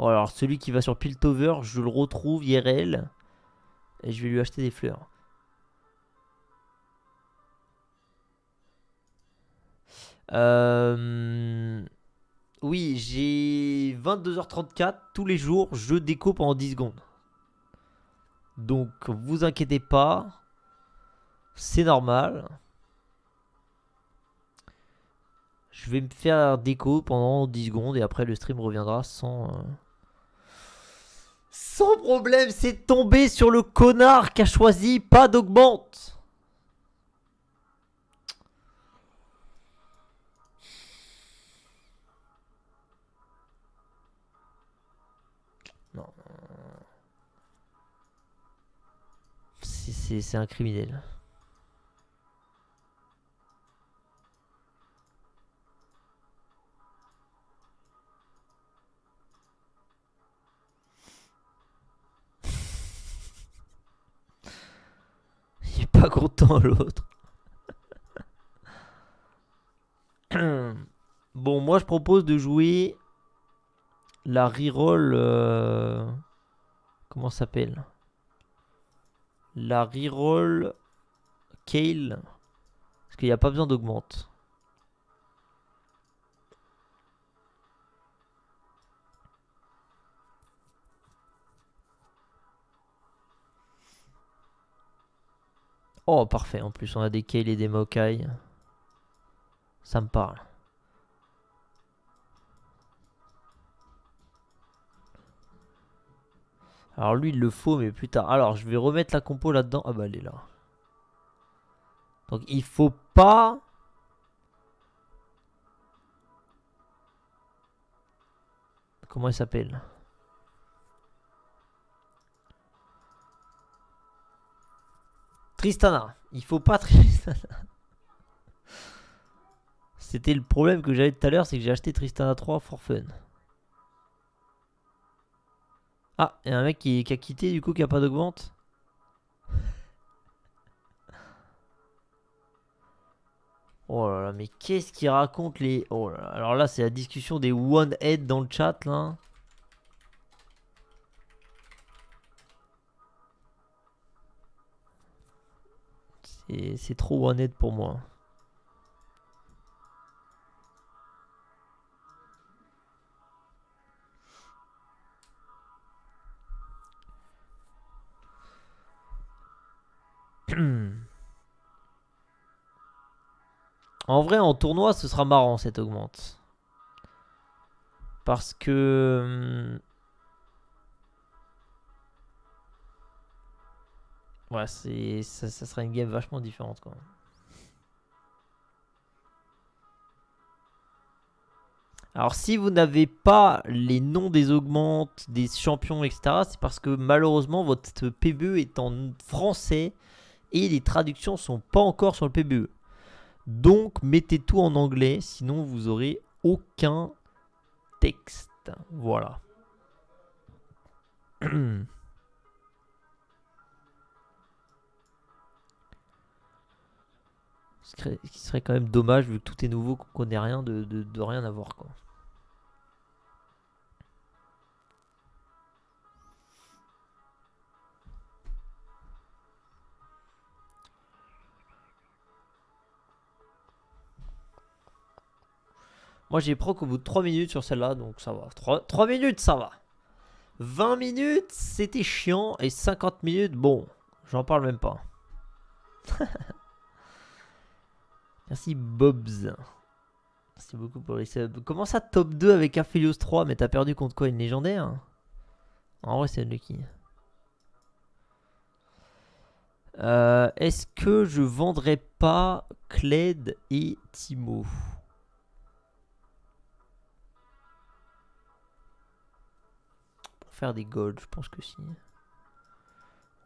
Bon, alors celui qui va sur Piltover, je le retrouve IRL. Et je vais lui acheter des fleurs. Oui, j'ai 22h34 tous les jours. Je déco pendant 10 secondes. Donc, vous inquiétez pas. C'est normal. Je vais me faire déco pendant 10 secondes et après le stream reviendra sans problème. C'est tombé sur le connard qui a choisi pas d'augmente. Non. C'est un criminel. Il est pas content l'autre. Bon, moi je propose de jouer la reroll. Comment ça s'appelle? La reroll Kale. Parce qu'il n'y a pas besoin d'augmente. Oh, parfait. En plus, on a des Kale et des Maokai. Ça me parle. Alors lui, il le faut, mais plus tard. Alors, je vais remettre la compo là-dedans. Ah bah, elle est là. Donc, il faut pas... Comment elle s'appelle? Tristana. Il faut pas Tristana. C'était le problème que j'avais tout à l'heure, c'est que j'ai acheté Tristana 3 for fun. Ah, il y a un mec qui a quitté du coup, qui a pas d'augmente. Oh là là, mais qu'est-ce qu'il raconte les... Oh là là, alors là, c'est la discussion des one-head dans le chat, là. C'est trop one-head pour moi. En vrai, en tournoi, ce sera marrant, cette augmente. Parce que... Ouais, ça sera une game vachement différente, quoi. Alors, si vous n'avez pas les noms des augmentes, des champions, etc., c'est parce que malheureusement, votre PBE est en français et les traductions sont pas encore sur le PBE. Donc, mettez tout en anglais, sinon vous aurez aucun texte. Voilà. Ce qui serait quand même dommage vu que tout est nouveau, qu'on connaît rien de rien à voir, quoi. Moi j'ai proc au bout de 3 minutes sur celle-là, donc ça va. 3 minutes, ça va. 20 minutes, c'était chiant. Et 50 minutes, bon, j'en parle même pas. Merci Bobs. Merci beaucoup pour les subs. Comment ça top 2 avec Aphelios 3? Mais t'as perdu contre quoi? Une légendaire? En vrai c'est unlucky. Est-ce que je vendrais pas Kled et Timo? Pour faire des golds, je pense que si.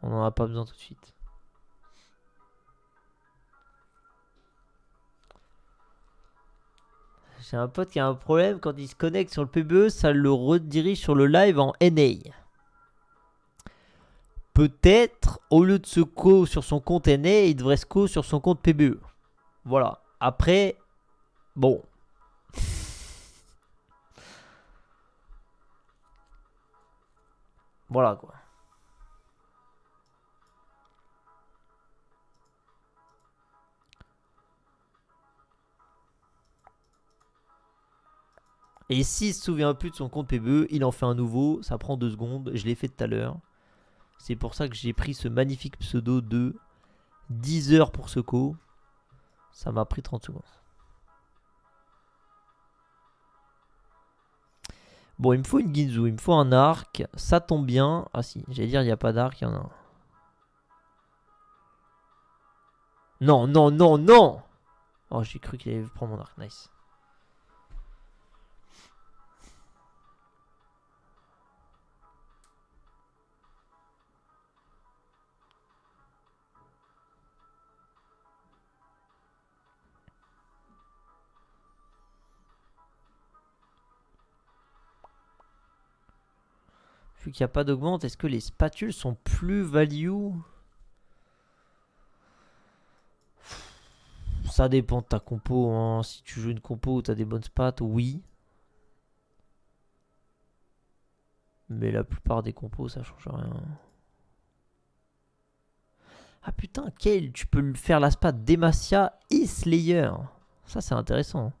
On n'en a pas besoin tout de suite. J'ai un pote qui a un problème, quand il se connecte sur le PBE, ça le redirige sur le live en NA. Peut-être, au lieu de se co sur son compte NA, il devrait se co sur son compte PBE. Voilà. Après, bon. Voilà quoi. Et s'il se souvient plus de son compte PBE, il en fait un nouveau. Ça prend 2 secondes. Je l'ai fait tout à l'heure. C'est pour ça que j'ai pris ce magnifique pseudo de 10 heures pour ce co. Ça m'a pris 30 secondes. Bon, il me faut une Ginzu, il me faut un arc. Ça tombe bien. Ah si, j'allais dire il n'y a pas d'arc, il y en a un. Non, non, non, non. Oh, j'ai cru qu'il allait prendre mon arc. Nice. Vu qu'il n'y a pas d'augmente, est-ce que les spatules sont plus value? Ça dépend de ta compo. Hein. Si tu joues une compo où tu as des bonnes spats, oui. Mais la plupart des compos, ça change rien. Ah putain, Kale, tu peux faire la spat Demacia et Slayer. Ça, c'est intéressant.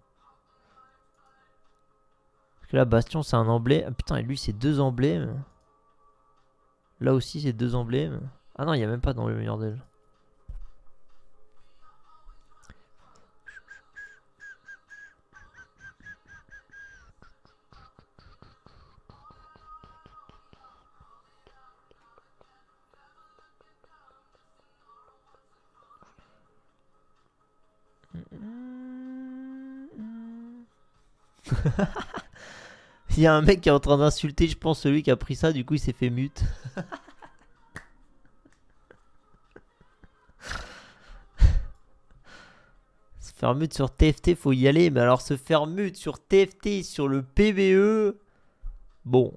Parce que là, Bastion, c'est un emblème. Ah putain, et lui, c'est 2 emblèmes. Là aussi, c'est 2 emblèmes. Ah non, il n'y a même pas dans le meilleur d'elle. Il y a un mec qui est en train d'insulter, je pense, celui qui a pris ça, du coup il s'est fait mute. Se faire mute sur TFT, faut y aller, mais alors se faire mute sur TFT, sur le PBE, bon,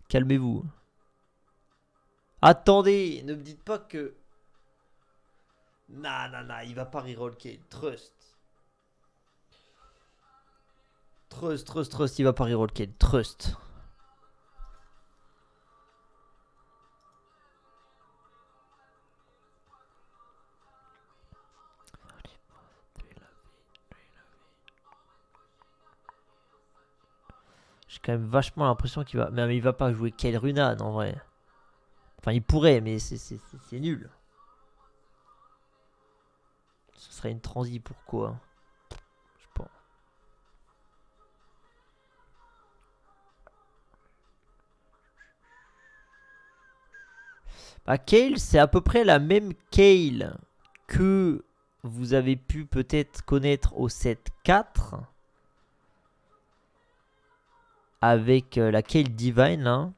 calmez-vous. Attendez, ne me dites pas que... Non, non, non, il va pas reroll Kale, trust. Trust, il va pas reroll Kale, trust. J'ai quand même vachement l'impression qu'il va... Mais il va pas jouer Kale Runan en vrai. Enfin, il pourrait, mais c'est nul. Ce serait une transi pour quoi? Je sais pas. Bah, Kale, c'est à peu près la même Kale que vous avez pu peut-être connaître au set 4. Avec la Kale Divine, là.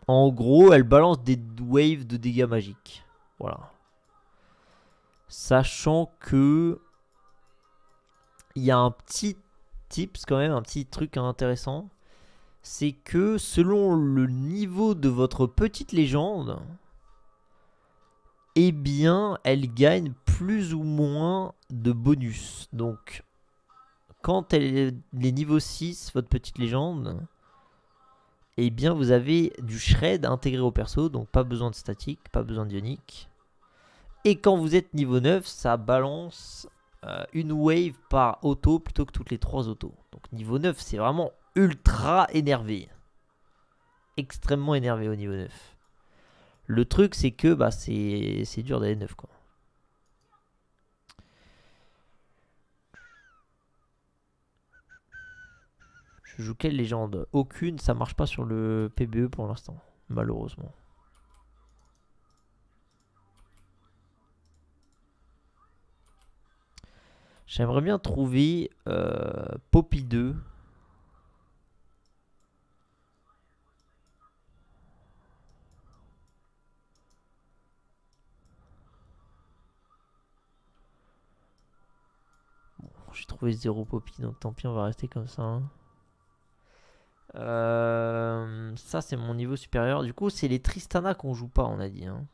En gros, elle balance des waves de dégâts magiques. Voilà. Sachant que... Il y a un petit tips quand même, un petit truc intéressant. C'est que selon le niveau de votre petite légende, eh bien, elle gagne plus ou moins de bonus. Donc, quand elle est niveau 6, votre petite légende, eh bien, vous avez du shred intégré au perso. Donc, pas besoin de statique, pas besoin d'ionique. Et quand vous êtes niveau 9, ça balance une wave par auto plutôt que toutes les 3 autos. Donc, niveau 9, c'est vraiment ultra énervé. Extrêmement énervé au niveau 9. Le truc, c'est que bah, c'est dur d'aller 9, quoi. Je joue quelle légende? Aucune, ça marche pas sur le PBE pour l'instant, malheureusement. J'aimerais bien trouver Poppy 2. Bon, j'ai trouvé 0 Poppy, donc tant pis, on va rester comme ça. Hein. Ça, c'est mon niveau supérieur. Du coup, c'est les Tristana qu'on joue pas, on a dit. Hein.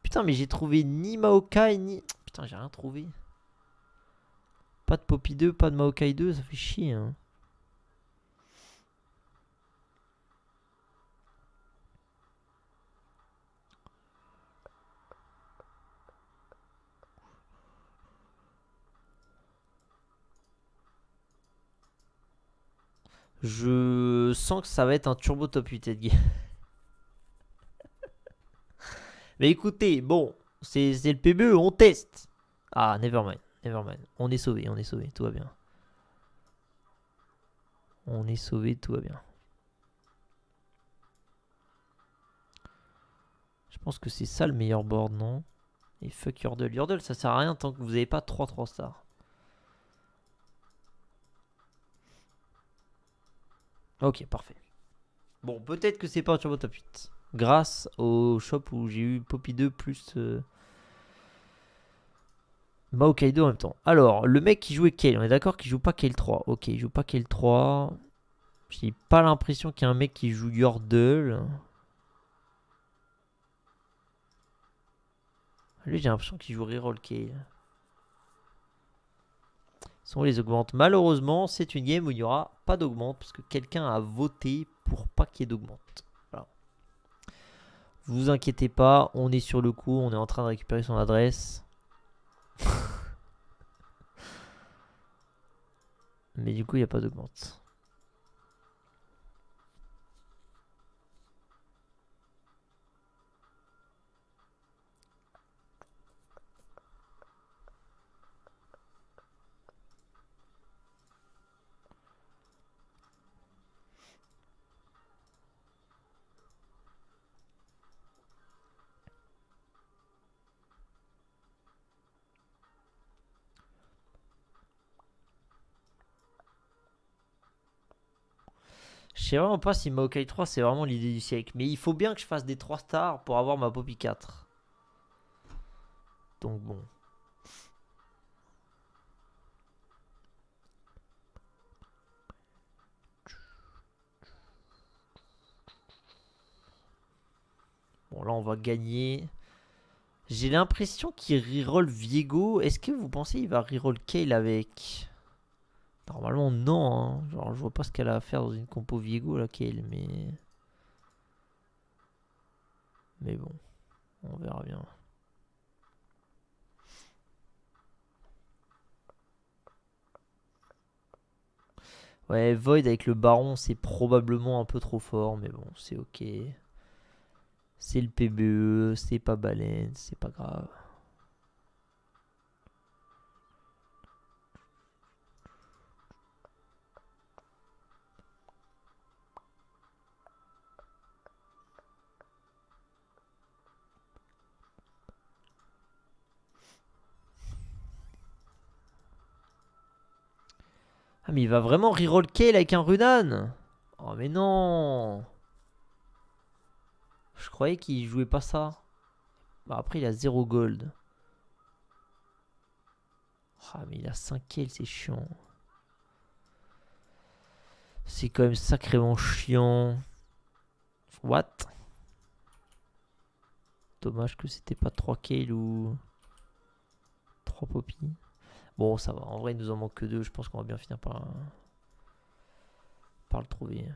Putain, mais j'ai trouvé ni Maokai, ni... Putain, j'ai rien trouvé. Pas de Poppy 2, pas de Maokai 2, ça fait chier. Hein. Je sens que ça va être un turbo top 8 cette game. Mais écoutez, bon, c'est le PBE, on teste. Ah, nevermind, nevermind. On est sauvé, tout va bien. On est sauvé, tout va bien. Je pense que c'est ça le meilleur board, non? Et fuck Yordle. Yordle, ça sert à rien tant que vous n'avez pas 3 stars. Ok, parfait. Bon, peut-être que c'est pas un turbo top 8. Grâce au shop où j'ai eu Poppy 2 plus Maokaido en même temps. Alors, le mec qui jouait Kale, on est d'accord qu'il joue pas Kale 3. Ok, il joue pas Kale 3. J'ai pas l'impression qu'il y a un mec qui joue Yordle. Lui, j'ai l'impression qu'il joue Reroll Kale. Si on les augmente. Malheureusement, c'est une game où il n'y aura pas d'augmente parce que quelqu'un a voté pour pas qu'il y ait d'augmente. Voilà. Vous inquiétez pas, on est sur le coup, on est en train de récupérer son adresse. Mais du coup, il n'y a pas d'augmente. Je sais vraiment pas si Maokai 3 c'est vraiment l'idée du siècle. Mais il faut bien que je fasse des 3 stars pour avoir ma Poppy 4. Donc bon. Bon là on va gagner. J'ai l'impression qu'il reroll Viego. Est-ce que vous pensez qu'il va reroll Kale avec? Normalement non. Hein. Genre je vois pas ce qu'elle a à faire dans une compo Viego là Kale. Mais bon. On verra bien. Ouais, Void avec le Baron, c'est probablement un peu trop fort, mais bon, c'est ok. C'est le PBE, c'est pas balance, c'est pas grave. Ah, mais il va vraiment reroll Kale avec un Runan. Oh, mais non. Je croyais qu'il jouait pas ça. Bah, après, il a 0 gold. Ah, mais il a 5 kills, c'est chiant. C'est quand même sacrément chiant. What? Dommage que c'était pas 3 kills ou 3 Poppy. Bon, ça va. En vrai, il nous en manque que 2. Je pense qu'on va bien finir par le trouver.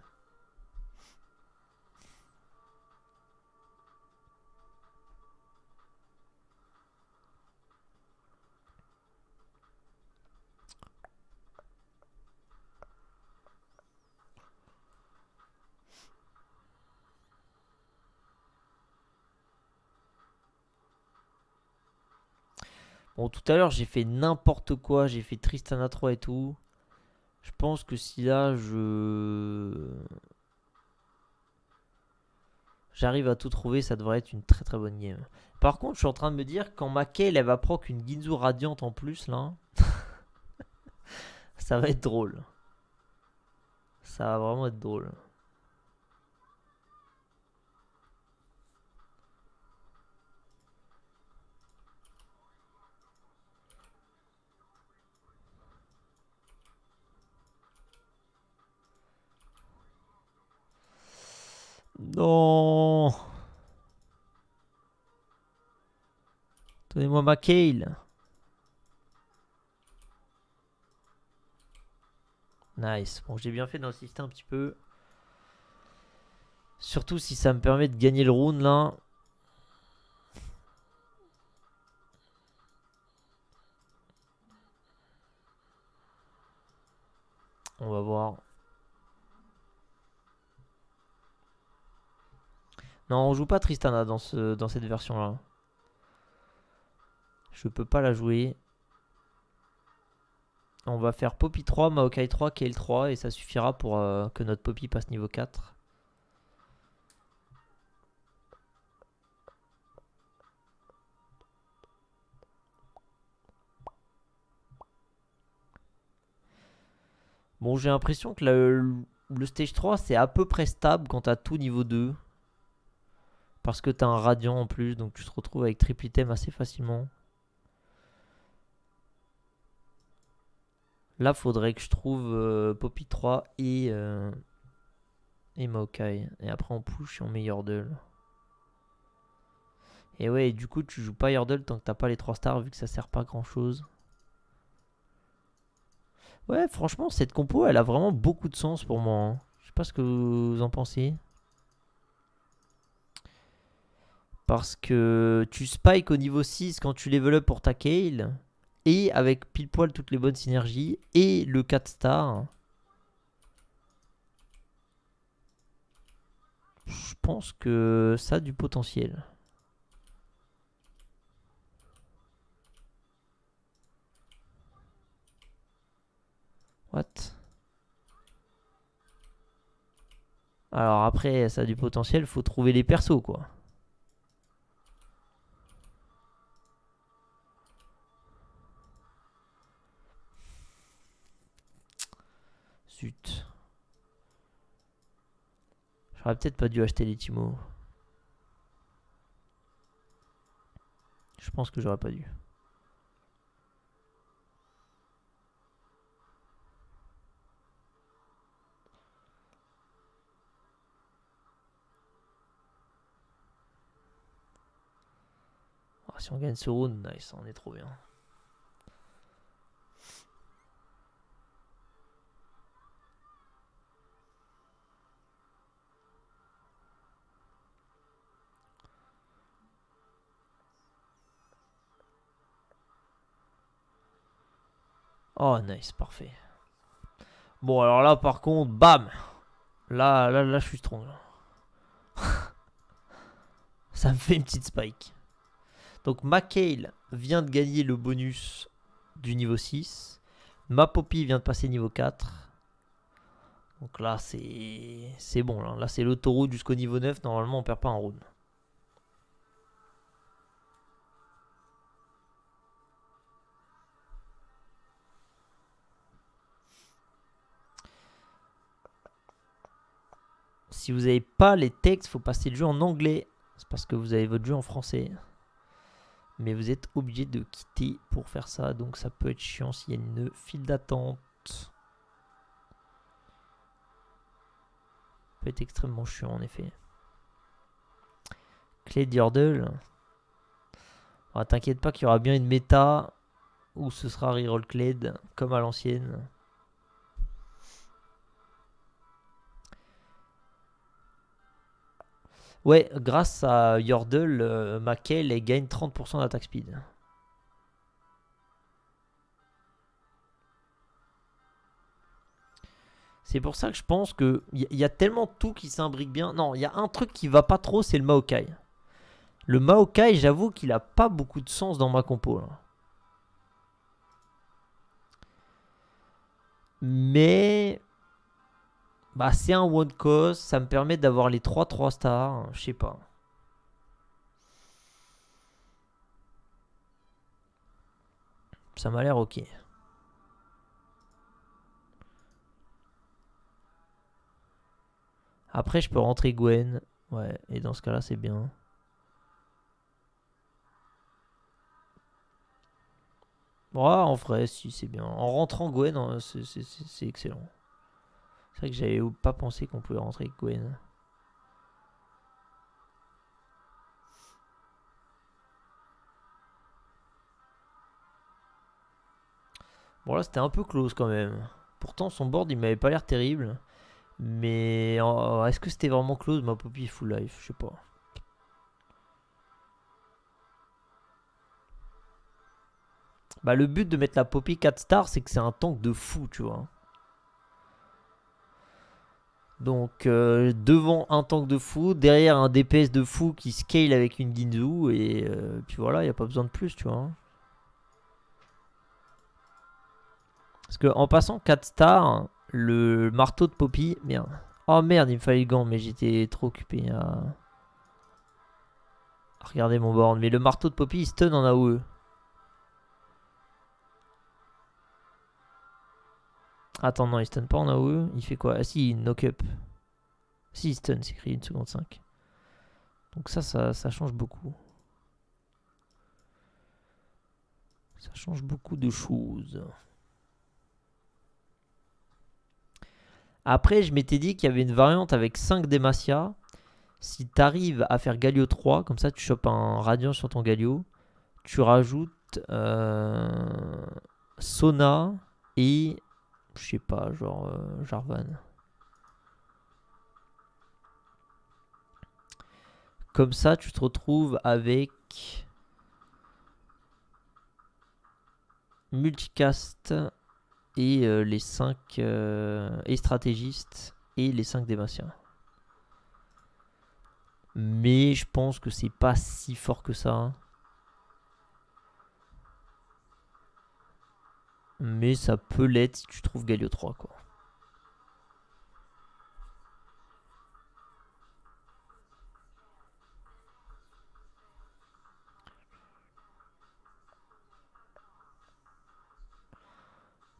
Bon, tout à l'heure, j'ai fait n'importe quoi. J'ai fait Tristana 3 et tout. Je pense que si là, j'arrive à tout trouver, ça devrait être une très très bonne game. Par contre, je suis en train de me dire, quand ma Kale, elle va proc une Ginzu radiante en plus, là, ça va être drôle. Ça va vraiment être drôle. Non. Donnez-moi ma Kale. Nice. Bon, j'ai bien fait d'insister un petit peu. Surtout si ça me permet de gagner le round, là. On va voir. Non, on joue pas Tristana dans cette version-là. Je peux pas la jouer. On va faire Poppy 3, Maokai 3, Kale 3 et ça suffira pour que notre Poppy passe niveau 4. Bon, j'ai l'impression que le stage 3 c'est à peu près stable quand t'as tout niveau 2. Parce que t'as un radiant en plus, donc tu te retrouves avec triple item assez facilement. Là, faudrait que je trouve Poppy 3 et Maokai. Et après, on push et on met Yordle. Et ouais, et du coup, tu joues pas Yordle tant que t'as pas les 3 stars, vu que ça sert pas à grand chose. Ouais, franchement, cette compo, elle a vraiment beaucoup de sens pour moi, hein. Je sais pas ce que vous en pensez. Parce que tu spike au niveau 6 quand tu level up pour ta Kale. Et avec pile poil toutes les bonnes synergies. Et le 4 star. Je pense que ça a du potentiel. What? Alors après, ça a du potentiel, faut trouver les persos quoi. Zut. J'aurais peut-être pas dû acheter les Timo. Je pense que j'aurais pas dû. Oh, si on gagne ce round, nice, on est trop bien. Oh nice, parfait. Bon alors là par contre, bam. Là je suis strong. Ça me fait une petite spike. Donc ma Kale vient de gagner le bonus du niveau 6. Ma Poppy vient de passer niveau 4. Donc là c'est bon. Là c'est l'autoroute jusqu'au niveau 9. Normalement on perd pas un round. Si vous n'avez pas les textes, faut passer le jeu en anglais. C'est parce que vous avez votre jeu en français. Mais vous êtes obligé de quitter pour faire ça. Donc ça peut être chiant s'il y a une file d'attente. Ça peut être extrêmement chiant en effet. Clé de Yordle. T'inquiète pas qu'il y aura bien une méta où ce sera reroll Kled comme à l'ancienne. Ouais, grâce à Yordle, ma Kale elle gagne 30% d'attaque speed. C'est pour ça que je pense que y a tellement tout qui s'imbrique bien. Non, il y a un truc qui va pas trop, c'est le Maokai. Le Maokai, j'avoue qu'il a pas beaucoup de sens dans ma compo, là. Mais bah c'est un one cost, ça me permet d'avoir les 3 stars, je sais pas. Ça m'a l'air ok. Après je peux rentrer Gwen. Ouais, et dans ce cas là c'est bien. Ouais, en vrai, si c'est bien. En rentrant Gwen, hein, c'est excellent. C'est vrai que j'avais pas pensé qu'on pouvait rentrer avec Gwen. Bon là c'était un peu close quand même. Pourtant son board il m'avait pas l'air terrible. Mais est-ce que c'était vraiment close? Ma Poppy full life, je sais pas. Bah le but de mettre la Poppy 4 stars c'est que c'est un tank de fou tu vois. Donc devant un tank de fou, derrière un DPS de fou qui scale avec une Ginzu, et puis voilà, il n'y a pas besoin de plus, tu vois. Hein. Parce que en passant 4 stars, le marteau de Poppy, merde. Oh merde, il me fallait le gant, mais j'étais trop occupé à regarder mon board. Mais le marteau de Poppy, il stun en AOE. Attends, non, il stun pas en AOE. Il fait quoi? Ah si, il knock up. Si, il stun, c'est écrit 1 seconde 5. Donc ça change beaucoup. Ça change beaucoup de choses. Après, je m'étais dit qu'il y avait une variante avec 5 Demacia. Si tu arrives à faire Galio 3, comme ça tu chopes un Radiant sur ton Galio, tu rajoutes Sona et je sais pas, genre Jarvan. Comme ça, tu te retrouves avec multicast et les 5 et stratégistes et les 5 Demaciens. Mais je pense que c'est pas si fort que ça. Hein. Mais ça peut l'être si tu trouves Galio 3 quoi.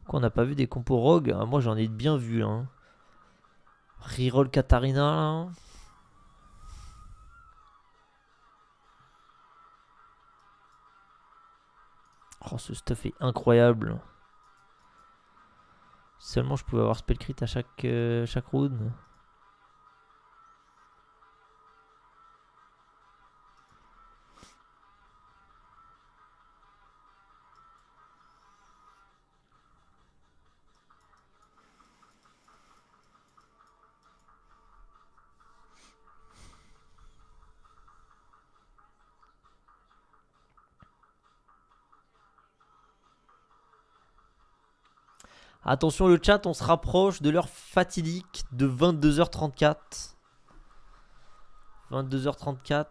Pourquoi on n'a pas vu des compos rogue? Ah, moi j'en ai bien vu. Hein. Reroll Katarina là. Oh, ce stuff est incroyable. Seulement je pouvais avoir spell crit à chaque round. Attention le chat, on se rapproche de l'heure fatidique de 22h34. 22h34.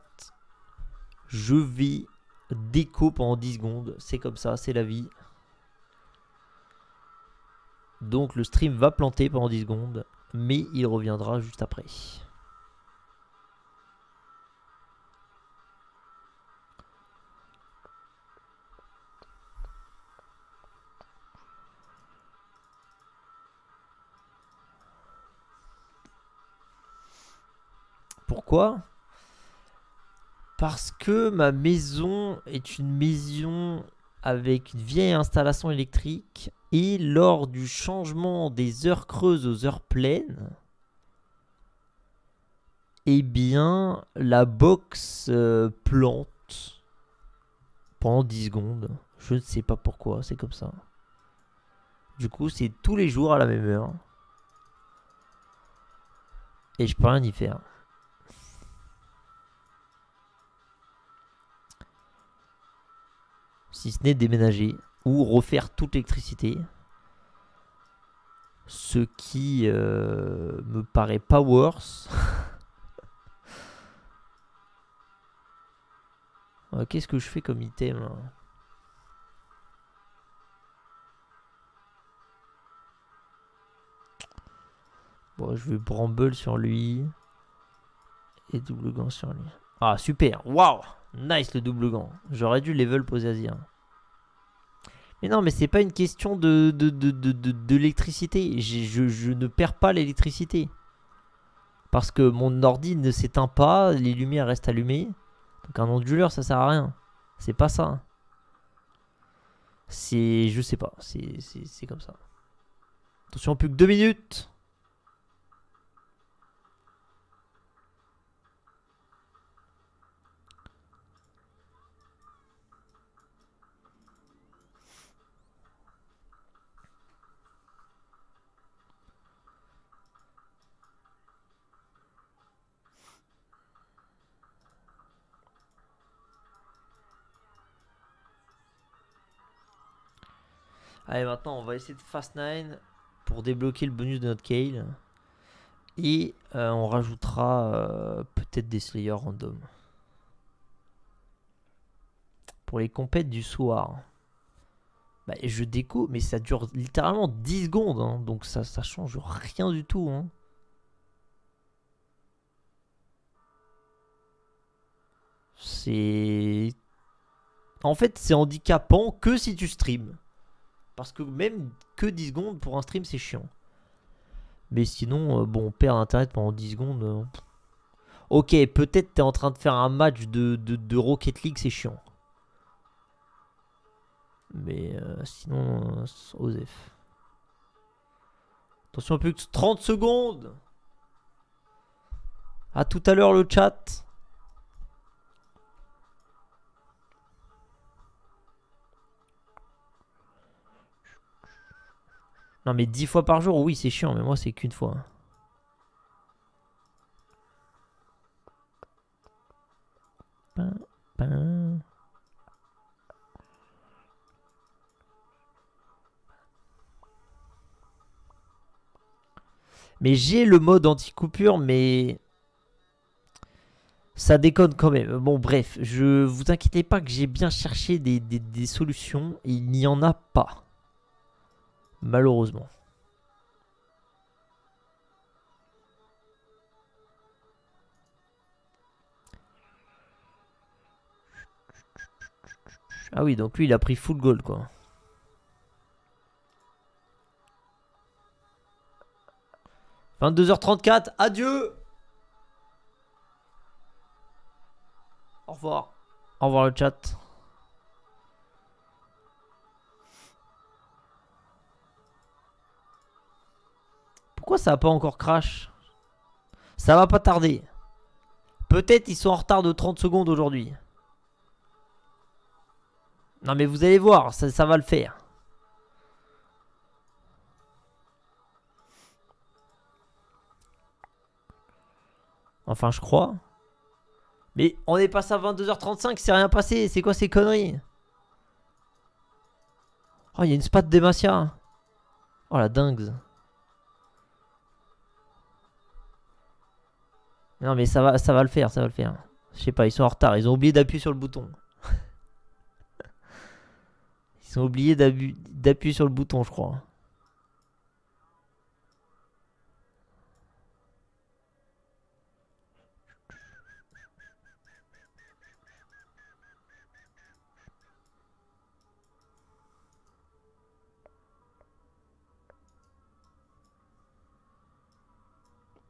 Je vais déco pendant 10 secondes. C'est comme ça, c'est la vie. Donc le stream va planter pendant 10 secondes. Mais il reviendra juste après. Pourquoi? Parce que ma maison est une maison avec une vieille installation électrique. Et lors du changement des heures creuses aux heures pleines, eh bien, la box plante pendant 10 secondes. Je ne sais pas pourquoi, c'est comme ça. Du coup, c'est tous les jours à la même heure. Et je peux rien y faire. Si ce n'est déménager ou refaire toute l'électricité. Ce qui me paraît pas worse. Qu'est-ce que je fais comme item là? Bon, je vais Bramble sur lui. Et double gant sur lui. Ah, super. Waouh. Nice le double gant. J'aurais dû level Posazir. Mais non, mais c'est pas une question de l'électricité. Je ne perds pas l'électricité. Parce que mon ordi ne s'éteint pas, les lumières restent allumées. Donc un onduleur, ça sert à rien. C'est pas ça. C'est... Je sais pas. C'est comme ça. Attention, plus que 2 minutes. Allez, maintenant, on va essayer de Fast 9 pour débloquer le bonus de notre Kale. Et on rajoutera peut-être des Slayers random. Pour les compètes du soir. Bah, je déco, mais ça dure littéralement 10 secondes. Hein, donc ça change rien du tout. Hein. C'est... En fait, c'est handicapant que si tu streams. Parce que même que 10 secondes pour un stream, c'est chiant. Mais sinon, bon, on perd internet pendant 10 secondes. Ok, peut-être t'es en train de faire un match de Rocket League, c'est chiant. Mais sinon, Osef. Attention, plus que 30 secondes. À tout à l'heure le chat. Non mais 10 fois par jour, oui c'est chiant, mais moi c'est qu'une fois. Mais j'ai le mode anti-coupure, mais ça déconne quand même. Bon bref, je vous inquiétez pas que j'ai bien cherché des solutions. Et il n'y en a pas. Malheureusement. Ah oui, donc lui il a pris full gold quoi. 22h34, adieu. Au revoir. Au revoir le chat. Pourquoi ça a pas encore crash? Ça va pas tarder. Peut-être ils sont en retard de 30 secondes aujourd'hui. Non mais vous allez voir, ça va le faire. Enfin je crois. Mais on est passé à 22h35, c'est rien passé. C'est quoi ces conneries? Oh, il y a une spat d'Demacia. Oh la dingue. Non mais ça va le faire, ça va le faire. Je sais pas, ils sont en retard. Ils ont oublié d'appuyer sur le bouton. Ils ont oublié d'appuyer sur le bouton, je crois.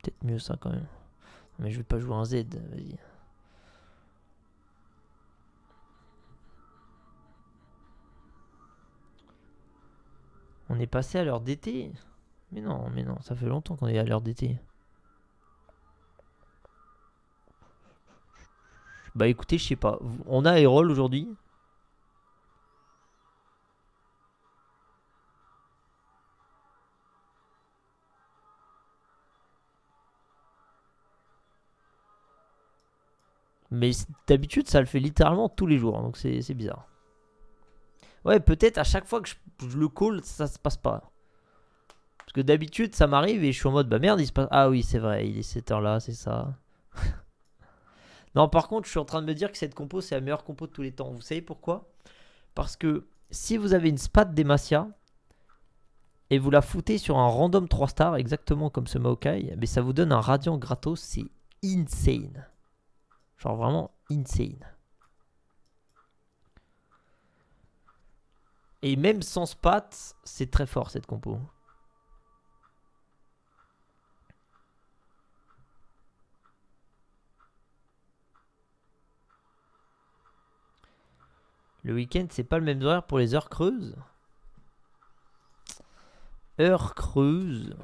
Peut-être mieux ça quand même. Mais je vais pas jouer un Z, vas-y. On est passé à l'heure d'été. Mais non, ça fait longtemps qu'on est à l'heure d'été. Bah écoutez, je sais pas. On a Herol aujourd'hui. Mais d'habitude, ça le fait littéralement tous les jours. Donc c'est bizarre. Ouais, peut-être à chaque fois que je le call, ça se passe pas. Parce que d'habitude, ça m'arrive et je suis en mode, bah merde, il se passe... Ah oui, c'est vrai, il est cette heure-là, c'est ça. Non, par contre, je suis en train de me dire que cette compo, c'est la meilleure compo de tous les temps. Vous savez pourquoi? Parce que si vous avez une spat d'Demacia et vous la foutez sur un random 3 stars, exactement comme ce Maokai, mais ça vous donne un radiant gratos, c'est insane. Genre vraiment insane. Et même sans spat, c'est très fort cette compo. Le week-end, c'est pas le même horaire pour les heures creuses. Heure creuse.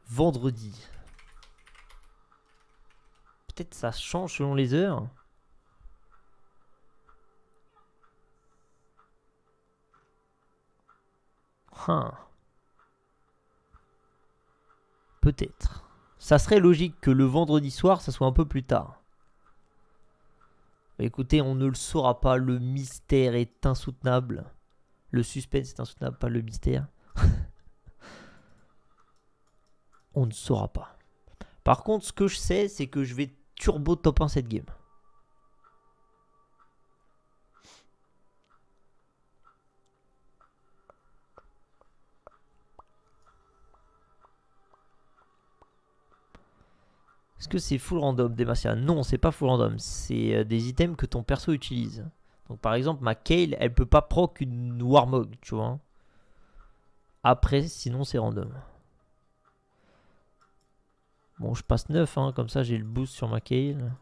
Vendredi. Peut-être ça change selon les heures. Hein. Peut-être. Ça serait logique que le vendredi soir, ça soit un peu plus tard. Écoutez, on ne le saura pas. Le mystère est insoutenable. Le suspense est insoutenable, pas le mystère. On ne saura pas. Par contre, ce que je sais, c'est que je vais turbo top 1 cette game. Est-ce que c'est full random, Demacia? Non, c'est pas full random. C'est des items que ton perso utilise. Donc par exemple, ma Kayle, elle peut pas proc une Warmog, tu vois. Après, sinon c'est random. Bon, je passe 9, hein, comme ça j'ai le boost sur ma Kayle.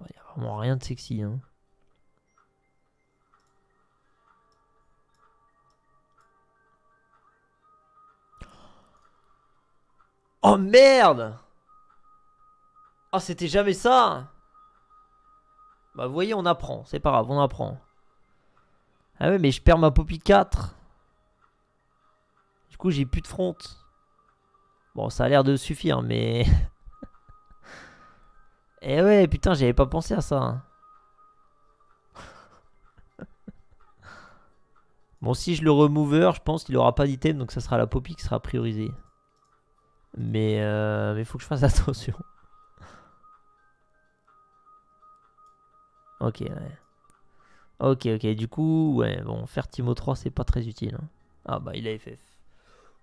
Il n'y a vraiment rien de sexy, hein. Oh merde! Oh, c'était jamais ça! Bah, vous voyez, on apprend. C'est pas grave, on apprend. Ah ouais, mais je perds ma Poppy 4. Du coup, j'ai plus de front. Bon, ça a l'air de suffire, mais... Eh ouais, putain, j'avais pas pensé à ça. Bon, si je le remover, je pense qu'il aura pas d'item, donc ça sera la Poppy qui sera priorisée. Mais faut que je fasse attention. Ok, ouais. Ok, ok. Du coup, ouais, bon, faire Timo 3, c'est pas très utile, hein. Ah bah, il a FF.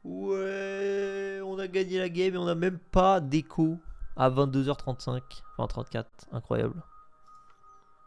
Ouais, on a gagné la game et on a même pas d'écho à 22h35. Enfin, 34. Incroyable.